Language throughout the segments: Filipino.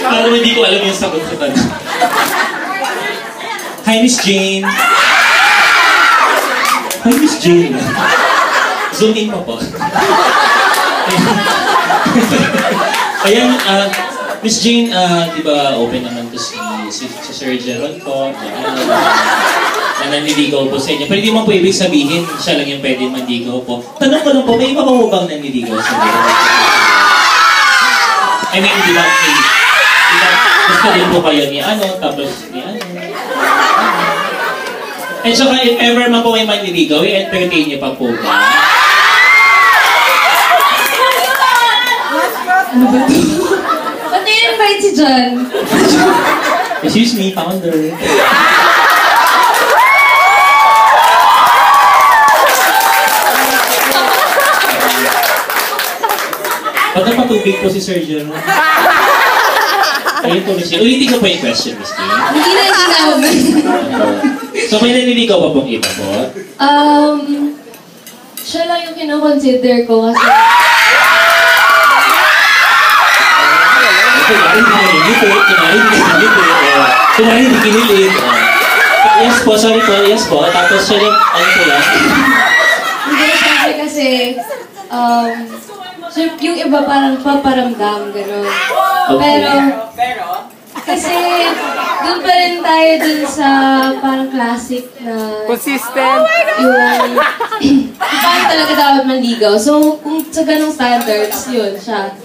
Parang hindi ko alam yung sagot sa tanong. Hi, Miss Jane. Hi, Miss Jane. Zoom in mo po. Ayan, Miss Jane, di ba open naman to si Sir Jeron po, na nanliligaw po sa inyo. Pero di mo po ibig sabihin, siya lang yung pwede manligaw po. Tanong ko lang po, may iba pa po bang nanliligaw sa inyo? I mean, di ba, gusto din po kayo ni ano, tapos ni ano. And saka, if ever man po may manliligaw, i-entertain niyo pa po ba? Ano ba ito? Ba't i-invite si John? Excuse me, founder. Ba't napatubig po si Sir Jeron? Ayun po, Miss Jane. Ulitin ko po yung question, Miss Jane. Hindi na sinawag. So, may nanliligaw pa pong iba po? Siya lang yung kinoconsider ko kasi... Kunwari hindi kinilig. Yes po, sorry po, yes po. Tapos siya lang, ano po lang? Hindi kasi, yung iba parang paparamdam, gano'n. Pero, kasi, doon pa rin tayo dun sa parang classic na... Consistent. Yung, paano talaga dapat manligaw. So, kung sa ganong standards, yun siya.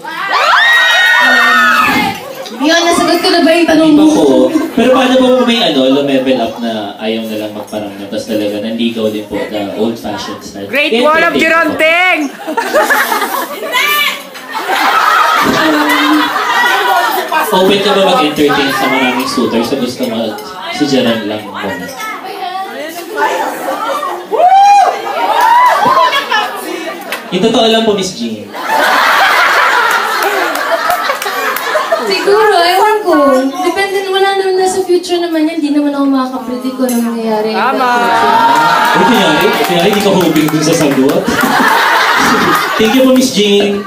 Yun, nasagot ko na ba yung tanong mo? Po. Pero paano po may lumevel up na ayaw na lang magparamdam, tapos talaga nanligaw din po the old-fashioned style? Great one of Geronting! Open ka ba mag-entertain sa maraming suitors sa gusto mo si Jeron lang mo? Yung totoo lang po, Miss Jean. Siguro, ewan ko. Depende, wala naman nasa future naman yan. Hindi naman ako makakapredict kung ano mangyayari. Tama! Ano nangyari? Kaya hindi ka hoping dun sa sagot. Thank you po, Miss Jean.